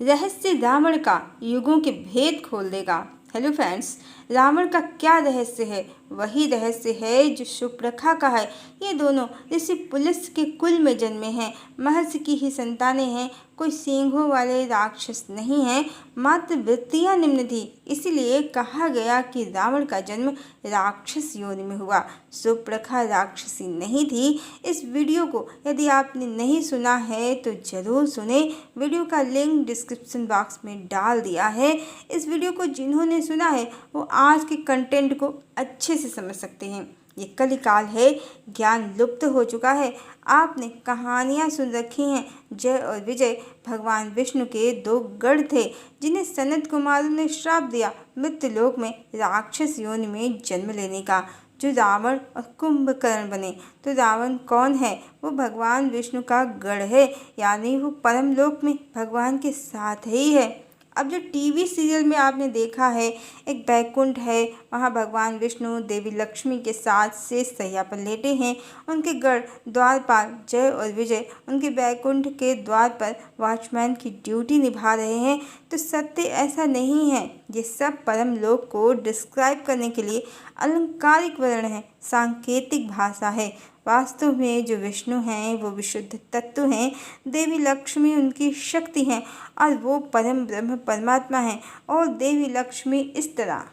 रहस्य रावण का युगों के भेद खोल देगा। हेलो फ्रेंड्स, रावण का क्या रहस्य है? वही रहस्य है जो शूर्पणखा का है। ये दोनों ऋषि पुलस्त्य के कुल में जन्मे हैं, महर्षि की ही संतानें हैं, कोई सींगों वाले राक्षस नहीं हैं, मात्र वृत्तियां निम्न थी। इसीलिए कहा गया कि रावण का जन्म राक्षस योनि में हुआ। शूर्पणखा राक्षसी नहीं थी। इस वीडियो को यदि आपने नहीं सुना है तो जरूर सुने। वीडियो का लिंक डिस्क्रिप्शन बॉक्स में डाल दिया है। इस वीडियो को जिन्होंने सुना है वो आज के कंटेंट को अच्छे से समझ सकते हैं। ये कलिकाल है, ज्ञान लुप्त हो चुका है। आपने कहानियाँ सुन रखी हैं। जय और विजय भगवान विष्णु के दो गढ़ थे जिन्हें सनत कुमारों ने श्राप दिया मृत्युलोक में राक्षस योनि में जन्म लेने का, जो रावण और कुंभकर्ण बने। तो रावण कौन है? वो भगवान विष्णु का गढ़ है, यानी वो परमलोक में भगवान के साथ ही है। अब जो टीवी सीरियल में आपने देखा है, एक बैकुंठ है, वहाँ भगवान विष्णु देवी लक्ष्मी के साथ शेष शैया पर लेटे हैं। उनके गढ़ द्वारपाल जय और विजय उनके बैकुंठ के द्वार पर वॉचमैन की ड्यूटी निभा रहे हैं। तो सत्य ऐसा नहीं है। ये सब परम लोक को डिस्क्राइब करने के लिए अलंकारिक वर्ण है, सांकेतिक भाषा है। वास्तव में जो विष्णु हैं वो विशुद्ध तत्व हैं, देवी लक्ष्मी उनकी शक्ति हैं और वो परम ब्रह्म परमात्मा हैं। और देवी लक्ष्मी इस तरह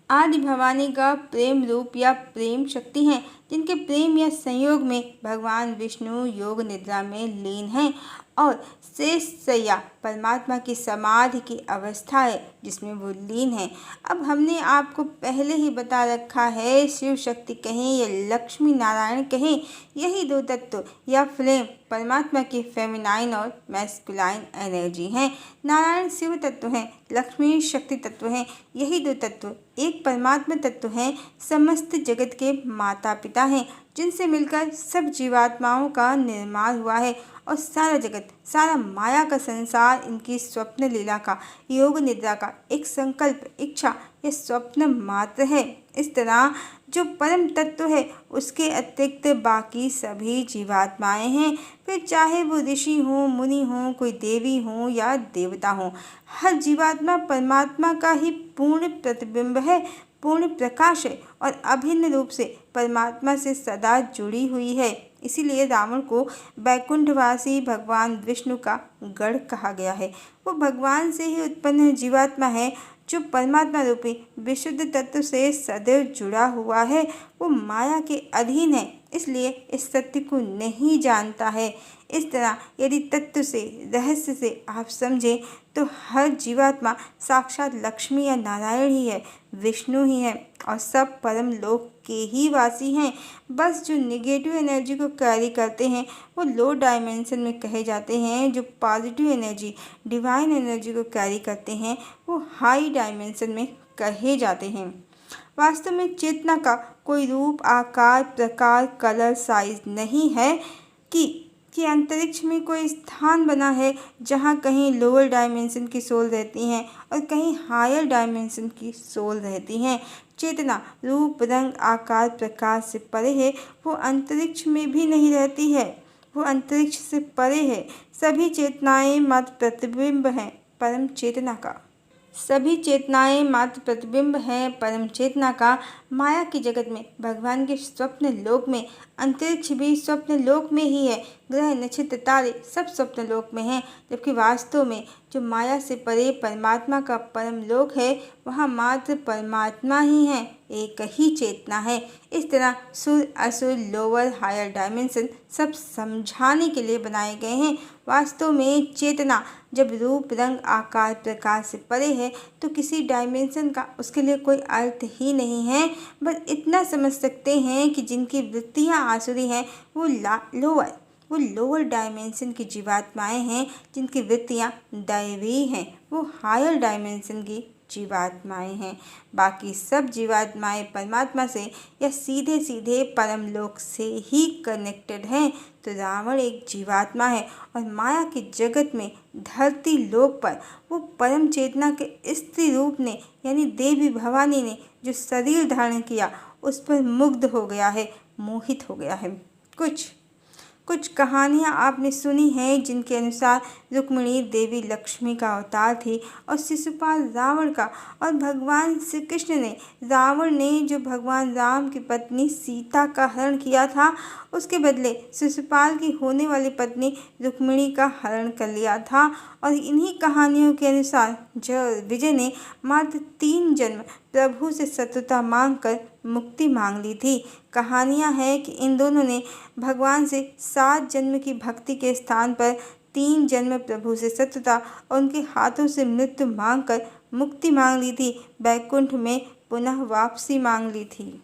आदि भवानी का प्रेम रूप या प्रेम शक्ति हैं, जिनके प्रेम या संयोग में भगवान विष्णु योग निद्रा में लीन हैं। और शेष शैया परमात्मा की समाधि की अवस्था है जिसमें वो लीन है। अब हमने आपको पहले ही बता रखा है, शिव शक्ति कहें या लक्ष्मी नारायण कहें, यही दो तत्व या फ्लेम परमात्मा की फेमिनाइन और मैस्कुलाइन एनर्जी हैं। नारायण शिव तत्व हैं, लक्ष्मी शक्ति तत्व हैं। यही दो तत्व एक परमात्मा तत्व हैं, समस्त जगत के माता पिता हैं, जिनसे मिलकर सब जीवात्माओं का निर्माण हुआ है। और सारा जगत, सारा माया का संसार इनकी स्वप्न लीला का, योग निद्रा का एक संकल्प, इच्छा या स्वप्न मात्र है। इस तरह जो परम तत्व है उसके अतिरिक्त बाकी सभी जीवात्माएं हैं। फिर चाहे वो ऋषि हों, मुनि हों, कोई देवी हों या देवता हों, हर जीवात्मा परमात्मा का ही पूर्ण प्रतिबिंब है, पूर्ण प्रकाश है और अभिन्न रूप से परमात्मा से सदा जुड़ी हुई है। इसीलिए रावण को बैकुंठवासी भगवान विष्णु का गढ़ कहा गया है। वो भगवान से ही उत्पन्न जीवात्मा है जो परमात्मा रूपी विशुद्ध तत्व से सदैव जुड़ा हुआ है। वो माया के अधीन है, इसलिए इस सत्य को नहीं जानता है। इस तरह यदि तत्व से, रहस्य से आप समझें तो हर जीवात्मा साक्षात लक्ष्मी या नारायण ही है, विष्णु ही है और सब परम लोक के ही वासी हैं। बस जो निगेटिव एनर्जी को कैरी करते हैं वो लो डायमेंशन में कहे जाते हैं, जो पॉजिटिव एनर्जी, डिवाइन एनर्जी को कैरी करते हैं वो हाई डायमेंशन में कहे जाते हैं। वास्तव में चेतना का कोई रूप, आकार, प्रकार, कलर, साइज नहीं है कि अंतरिक्ष में कोई स्थान बना है जहाँ कहीं लोअर डायमेंशन की सोल रहती हैं और कहीं हायर डायमेंशन की सोल रहती हैं। चेतना रूप, रंग, आकार, प्रकार से परे है। वो अंतरिक्ष में भी नहीं रहती है, वो अंतरिक्ष से परे है। सभी चेतनाएं मात्र प्रतिबिंब हैं परम चेतना का। सभी चेतनाएं मात्र प्रतिबिंब हैं परम चेतना का। माया की जगत में, भगवान के स्वप्न लोक में, अंतरिक्ष भी स्वप्न लोक में ही है। ग्रह, नक्षत्र, तारे सब स्वप्न लोक में हैं, जबकि वास्तव में जो माया से परे परमात्मा का परम लोक है वहाँ मात्र परमात्मा ही है, एक ही चेतना है। इस तरह सुर, असुर, लोअर, हायर डायमेंशन सब समझाने के लिए बनाए गए हैं। वास्तव में चेतना जब रूप, रंग, आकार, प्रकार से परे है तो किसी डायमेंशन का उसके लिए कोई अर्थ ही नहीं है। बस इतना समझ सकते हैं कि जिनकी वृत्तियाँ आसुरी हैं वो लोअर डायमेंशन की जीवात्माएं हैं, जिनकी वृत्तियाँ दैवी हैं वो हायर डायमेंशन की जीवात्माएं हैं। बाकी सब जीवात्माएं परमात्मा से या सीधे सीधे परम लोक से ही कनेक्टेड हैं। तो रावण एक जीवात्मा है और माया के जगत में, धरती लोक पर वो परम चेतना के स्त्री रूप ने यानी देवी भवानी ने जो शरीर धारण किया उस पर मुग्ध हो गया है, मोहित हो गया है। कुछ कुछ कहानियाँ आपने सुनी हैं जिनके अनुसार रुक्मिणी देवी लक्ष्मी का अवतार थी और शिशुपाल रावण का, और भगवान श्री कृष्ण ने रावण ने जो भगवान राम की पत्नी सीता का हरण किया था, उसके बदले शिशुपाल की होने वाली पत्नी रुक्मिणी का हरण कर लिया था। और इन्हीं कहानियों के अनुसार विजय ने मात्र 3 जन्म प्रभु से शत्रुता मांगकर मुक्ति मांग ली थी। कहानियाँ हैं कि इन दोनों ने भगवान से 7 जन्म की भक्ति के स्थान पर 3 जन्म प्रभु से शत्रुता और उनके हाथों से मृत्यु मांगकर मुक्ति मांग ली थी, बैकुंठ में पुनः वापसी मांग ली थी।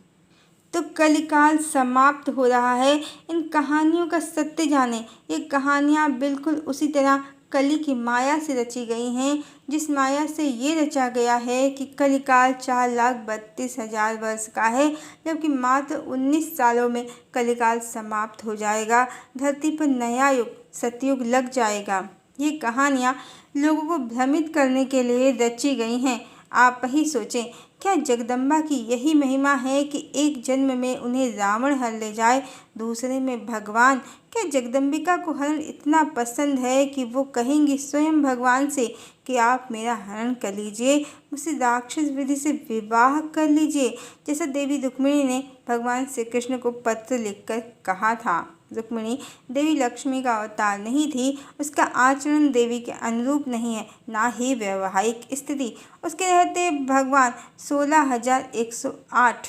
तो कलिकाल समाप्त हो रहा है। इन कहानियों का सत्य जाने, ये कहानियाँ बिल्कुल उसी तरह कली की माया से रची गई हैं, जिस माया से ये रचा गया है कि कलिकाल 4,32,000 वर्ष का है, जबकि मात्र 19 सालों में कलिकाल समाप्त हो जाएगा। धरती पर नया युग सतयुग लग जाएगा। ये कहानियाँ लोगों को भ्रमित करने के लिए रची गई हैं। आप ही सोचें, क्या जगदम्बा की यही महिमा है कि एक जन्म में उन्हें रावण हर ले जाए, दूसरे में भगवान? क्या जगदम्बिका को हरण इतना पसंद है कि वो कहेंगी स्वयं भगवान से कि आप मेरा हरण कर लीजिए, मुझसे राक्षस विधि से विवाह कर लीजिए, जैसा देवी रुक्मिणी ने भगवान श्री कृष्ण को पत्र लिखकर कहा था। रुक्मिणी देवी लक्ष्मी का अवतार नहीं थी, उसका आचरण देवी के अनुरूप नहीं है, ना ही वैवाहिक स्थिति। उसके रहते भगवान 16,108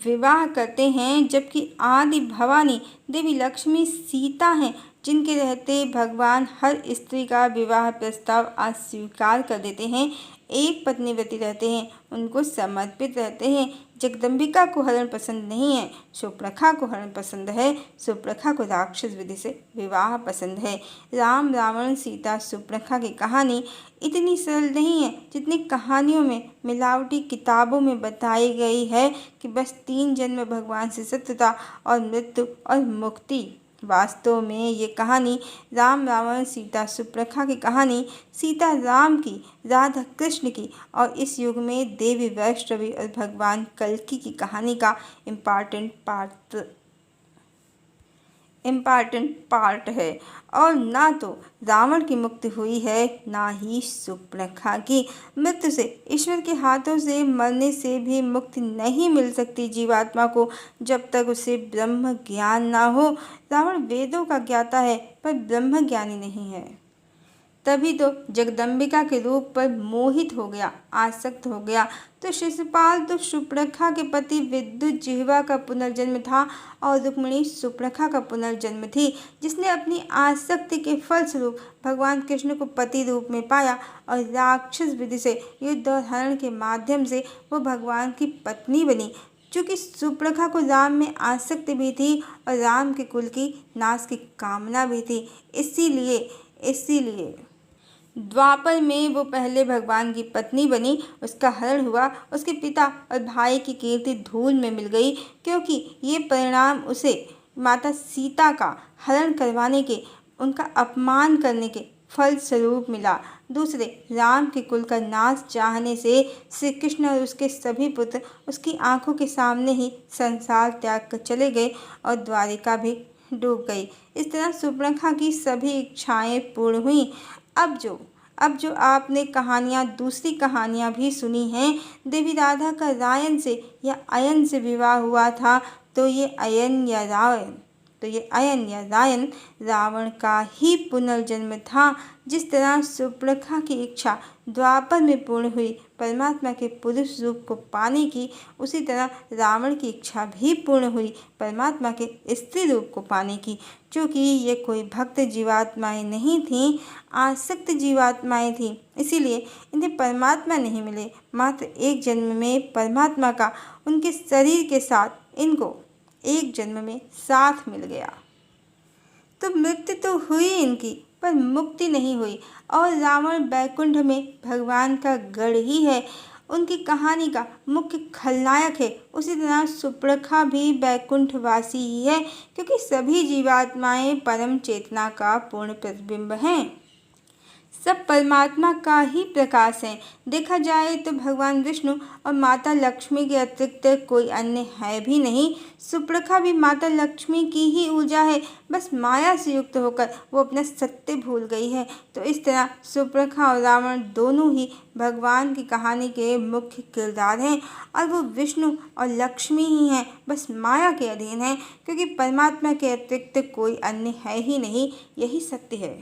विवाह करते हैं, जबकि आदि भवानी देवी लक्ष्मी सीता हैं, जिनके रहते भगवान हर स्त्री का विवाह प्रस्ताव अस्वीकार कर देते हैं, एक पत्नीव्रती रहते हैं, उनको समर्पित रहते हैं। जगदम्बिका को हरण पसंद नहीं है, शूर्पणखा को हरण पसंद है, शूर्पणखा को राक्षस विधि से विवाह पसंद है। राम रावण सीता शूर्पणखा की कहानी इतनी सरल नहीं है जितनी कहानियों में, मिलावटी किताबों में बताई गई है कि बस 3 जन्म भगवान से शत्रुता और मृत्यु और मुक्ति। वास्तव में ये कहानी राम रावण सीता शूर्पणखा की कहानी, सीता राम की, राधा कृष्ण की, और इस युग में देवी वैष्णवी और भगवान कल्कि की कहानी का इम्पॉर्टेंट पार्ट है। और ना तो रावण की मुक्ति हुई है, ना ही शूर्पणखा की। मृत्यु से, ईश्वर के हाथों से मरने से भी मुक्ति नहीं मिल सकती जीवात्मा को, जब तक उसे ब्रह्म ज्ञान ना हो। रावण वेदों का ज्ञाता है पर ब्रह्म ज्ञानी नहीं है। तभी तो जगदम्बिका के रूप पर मोहित हो गया, आसक्त हो गया। तो शिशुपाल तो शूर्पणखा के पति विद्युत जिह्वा का पुनर्जन्म था, और रुक्मिणी शूर्पणखा का पुनर्जन्म थी, जिसने अपनी आसक्ति के फलस्वरूप भगवान कृष्ण को पति रूप में पाया, और राक्षस विधि से युद्ध और हरण के माध्यम से वो भगवान की पत्नी बनी। चूँकि शूर्पणखा को राम में आसक्ति भी थी और राम के कुल की नाश की कामना भी थी, इसीलिए द्वापर में वो पहले भगवान की पत्नी बनी, उसका हरण हुआ, उसके पिता और भाई की कीर्ति धूल में मिल गई, क्योंकि ये परिणाम उसे माता सीता का हरण करवाने के, उनका अपमान करने के फल स्वरूप मिला। दूसरे, राम के कुल का नाश चाहने से श्री कृष्ण और उसके सभी पुत्र उसकी आंखों के सामने ही संसार त्याग कर चले गए और द्वारिका भी डूब गई। इस तरह शूर्पणखा की सभी इच्छाएं पूर्ण हुई। अब जो आपने दूसरी कहानियाँ भी सुनी हैं, देवी राधा का रायन से या अयन से विवाह हुआ था, तो ये अयन या रायन रावण का ही पुनर्जन्म था। जिस तरह शूर्पणखा की इच्छा द्वापर में पूर्ण हुई परमात्मा के पुरुष रूप को पाने की, उसी तरह रावण की इच्छा भी पूर्ण हुई परमात्मा के स्त्री रूप को पाने की। चूँकि ये कोई भक्त जीवात्माएं नहीं थीं, आसक्त जीवात्माएं थीं, इसीलिए इन्हें परमात्मा नहीं मिले। मात्र एक जन्म में परमात्मा का उनके शरीर के साथ इनको एक जन्म में साथ मिल गया। तो मृत्यु तो हुई इनकी, पर मुक्ति नहीं हुई, और रावण बैकुंठ में भगवान का गढ़ ही है, उनकी कहानी का मुख्य खलनायक है। उसी तरह शूर्पणखा भी बैकुंठवासी ही है, क्योंकि सभी जीवात्माएं परम चेतना का पूर्ण प्रतिबिंब हैं। सब परमात्मा का ही प्रकाश है। देखा जाए तो भगवान विष्णु और माता लक्ष्मी के अतिरिक्त कोई अन्य है भी नहीं। सुपर्णखा भी माता लक्ष्मी की ही ऊर्जा है, बस माया से युक्त होकर वो अपना सत्य भूल गई है। तो इस तरह सुपर्णखा और रावण दोनों ही भगवान की कहानी के मुख्य किरदार हैं और वो विष्णु और लक्ष्मी ही हैं, बस माया के अधीन हैं, क्योंकि परमात्मा के अतिरिक्त कोई अन्य है ही नहीं। यही सत्य है।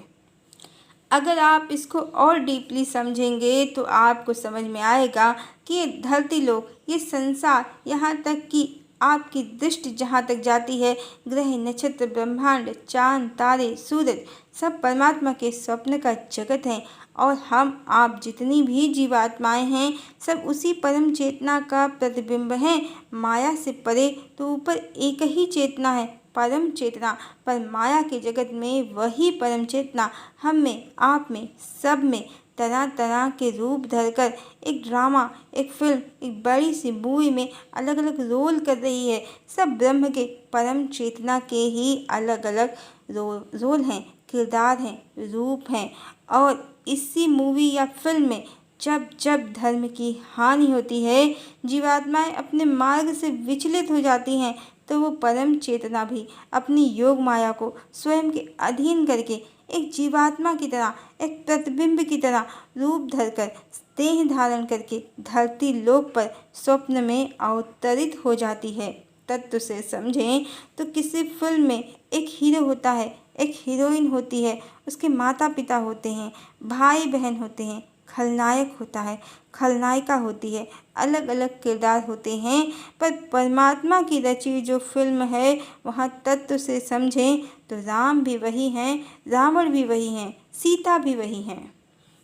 अगर आप इसको और डीपली समझेंगे तो आपको समझ में आएगा कि ये धरती लोक, ये संसार, यहाँ तक कि आपकी दृष्टि जहाँ तक जाती है, ग्रह नक्षत्र ब्रह्मांड चांद तारे सूरज, सब परमात्मा के स्वप्न का जगत है। और हम आप जितनी भी जीवात्माएं हैं, सब उसी परम चेतना का प्रतिबिंब हैं। माया से परे तो ऊपर एक ही चेतना है, परम चेतना। पर माया के जगत में वही परम चेतना हम में, आप में, सब में तरह तरह के रूप धरकर एक ड्रामा, एक फिल्म, एक बड़ी सी मूवी में अलग अलग रोल कर रही है। सब ब्रह्म के परम चेतना के ही अलग अलग रोल हैं, किरदार हैं, रूप हैं। और इसी मूवी या फिल्म में जब जब धर्म की हानि होती है, जीवात्माएं अपने मार्ग से विचलित हो जाती हैं, तो वो परम चेतना भी अपनी योग माया को स्वयं के अधीन करके एक जीवात्मा की तरह, एक प्रतिबिंब की तरह रूप धरकर, देह धारण करके धरती लोक पर स्वप्न में अवतरित हो जाती है। तत्व से समझें तो किसी फिल्म में एक हीरो होता है, एक हीरोइन होती है, उसके माता पिता होते हैं, भाई बहन होते हैं, खलनायक होता है, खलनायिका होती है, अलग अलग किरदार होते हैं। पर परमात्मा की रची जो फिल्म है, वहाँ तत्व से समझें तो राम भी वही हैं, रावण भी वही हैं, सीता भी वही हैं,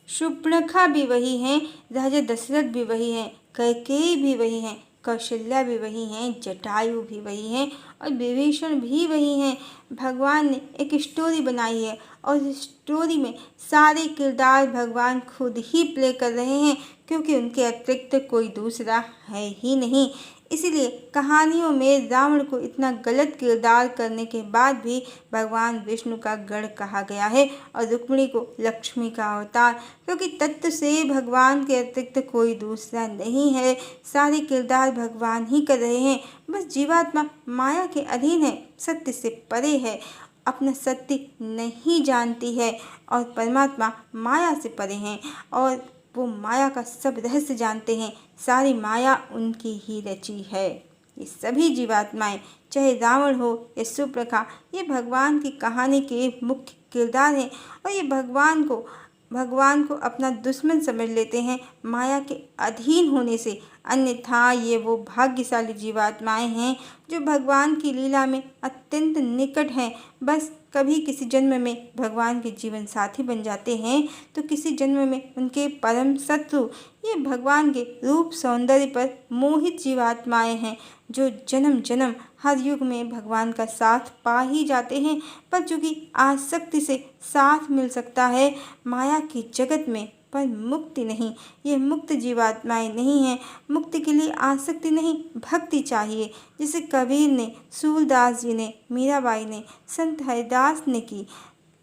शूर्पणखा भी वही हैं, राजा दशरथ भी वही हैं, कैकेयी भी वही हैं, कौशल्या भी वही हैं, जटायु भी वही हैं और विभीषण भी वही हैं। भगवान ने एक स्टोरी बनाई है और इस स्टोरी में सारे किरदार भगवान खुद ही प्ले कर रहे हैं, क्योंकि उनके अतिरिक्त कोई दूसरा है ही नहीं। इसीलिए कहानियों में रावण को इतना गलत किरदार करने के बाद भी भगवान विष्णु का गढ़ कहा गया है और रुक्मिणी को लक्ष्मी का अवतार, क्योंकि तत्व से भगवान के अतिरिक्त कोई दूसरा नहीं है। सारे किरदार भगवान ही कर रहे हैं, बस जीवात्मा माया के अधीन है, सत्य से परे है, अपना सत्य नहीं जानती है और परमात्मा माया से परे हैं और वो माया का सब रहस्य जानते हैं। सारी माया उनकी ही रची है। ये सभी जीवात्माएं, चाहे रावण हो या सुपर्णखा, ये भगवान की कहानी के मुख्य किरदार हैं और ये भगवान को अपना दुश्मन समझ लेते हैं माया के अधीन होने से। अन्यथा ये वो भाग्यशाली जीवात्माएं हैं जो भगवान की लीला में अत्यंत निकट हैं। बस कभी किसी जन्म में भगवान के जीवन साथी बन जाते हैं तो किसी जन्म में उनके परम शत्रु। ये भगवान के रूप सौंदर्य पर मोहित जीवात्माएं हैं जो जन्म जन्म हर युग में भगवान का साथ पा ही जाते हैं। पर चूंकि आसक्ति से साथ मिल सकता है माया के जगत में, पर मुक्ति नहीं। ये मुक्त जीवात्माएं नहीं हैं। मुक्ति के लिए आसक्ति नहीं, भक्ति चाहिए, जिसे कबीर ने, सूरदास जी ने, मीराबाई ने, संत हरिदास ने की।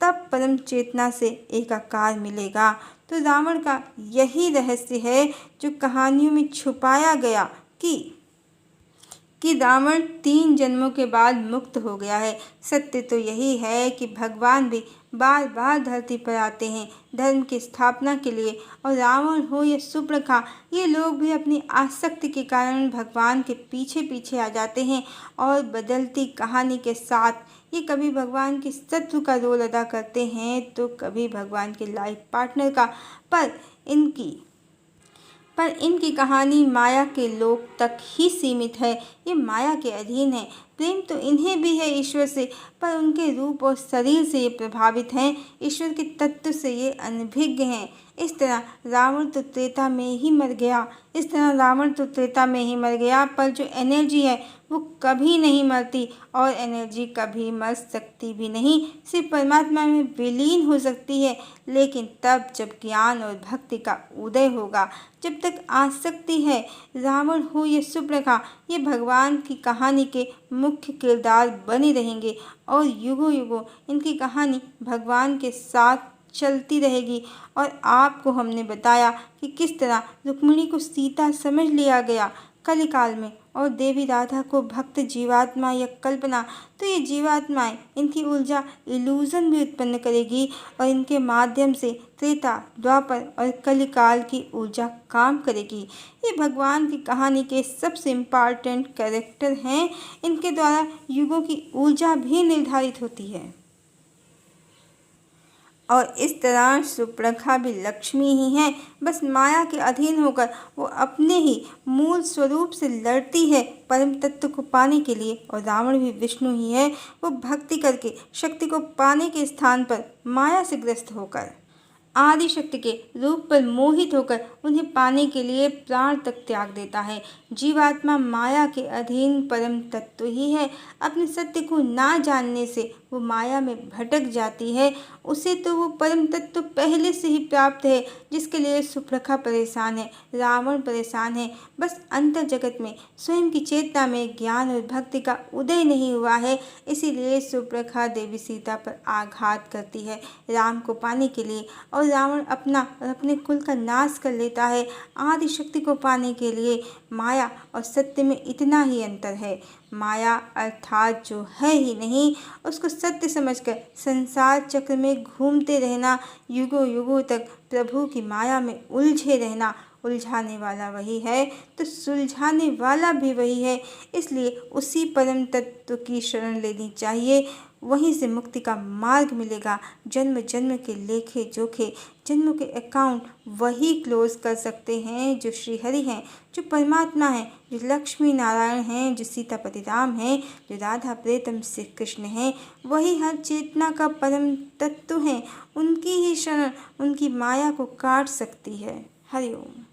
तब परम चेतना से एकाकार मिलेगा। तो रावण का यही रहस्य है जो कहानियों में छुपाया गया कि रावण 3 जन्मों के बाद मुक्त हो गया है। सत्य तो यही है कि भगवान भी बार बार धरती पर आते हैं धर्म की स्थापना के लिए, और रावण हो या सुपर्णखा, ये लोग भी अपनी आसक्ति के कारण भगवान के पीछे पीछे आ जाते हैं और बदलती कहानी के साथ ये कभी भगवान के शत्रु का रोल अदा करते हैं तो कभी भगवान के लाइफ पार्टनर का। पर इनकी कहानी माया के लोक तक ही सीमित है। ये माया के अधीन है। प्रेम तो इन्हें भी है ईश्वर से, पर उनके रूप और शरीर से ये प्रभावित हैं, ईश्वर के तत्व से ये अनभिज्ञ हैं। इस तरह रावण तो त्रेता में ही मर गया, पर जो एनर्जी है वो कभी नहीं मरती और एनर्जी कभी मर सकती भी नहीं, सिर्फ परमात्मा में विलीन हो सकती है। लेकिन तब जब ज्ञान और भक्ति का उदय होगा। जब तक आसक्ति है, रावण हो या सुपर्णखा, ये भगवान की कहानी के मुख्य किरदार बने रहेंगे और युगों युगों इनकी कहानी भगवान के साथ चलती रहेगी। और आपको हमने बताया कि किस तरह रुक्मिणी को सीता समझ लिया गया कलिकाल में, और देवी राधा को भक्त जीवात्मा या कल्पना। तो ये जीवात्माएं, इनकी ऊर्जा इल्यूजन भी उत्पन्न करेगी और इनके माध्यम से त्रेता, द्वापर और कलिकाल की ऊर्जा काम करेगी। ये भगवान की कहानी के सबसे इम्पॉर्टेंट कैरेक्टर हैं। इनके द्वारा युगों की ऊर्जा भी निर्धारित होती है। और इस तरह सुपर्णखा भी लक्ष्मी ही हैं, बस माया के अधीन होकर वो अपने ही मूल स्वरूप से लड़ती है परम तत्व को पाने के लिए। और रावण भी विष्णु ही है, वो भक्ति करके शक्ति को पाने के स्थान पर माया से ग्रस्त होकर आदि शक्ति के रूप पर मोहित होकर उन्हें पाने के लिए प्राण तक त्याग देता है। जीवात्मा माया के अधीन परम तत्व ही है। अपने सत्य को ना जानने से वो माया में भटक जाती है। उसे तो वो परम तत्व पहले से ही प्राप्त है, जिसके लिए सुपर्णखा परेशान है, रावण परेशान है। बस अंतर जगत में स्वयं की चेतना में ज्ञान और भक्ति का उदय नहीं हुआ है, इसीलिए सुपर्णखा देवी सीता पर आघात करती है राम को पाने के लिए। और रावण अपना और अपने कुल का नाश कर लेता है आदि शक्ति को पाने के लिए। माया और सत्य में इतना ही अंतर है। माया अर्थात जो है ही नहीं, उसको सत्य समझकर संसार चक्र में घूमते रहना, युगों युगों तक प्रभु की माया में उलझे रहना। उलझाने वाला वही है तो सुलझाने वाला भी वही है, इसलिए उसी परम तत्व की शरण लेनी चाहिए। वहीं से मुक्ति का मार्ग मिलेगा। जन्म जन्म के लेखे जोखे, जन्मों के अकाउंट वही क्लोज कर सकते हैं जो श्रीहरि हैं, जो परमात्मा हैं, जो लक्ष्मी नारायण हैं, जो सीतापति राम हैं, जो राधा प्रीतम श्री कृष्ण हैं। वही हर चेतना का परम तत्व हैं। उनकी ही शरण उनकी माया को काट सकती है। हरि ओम।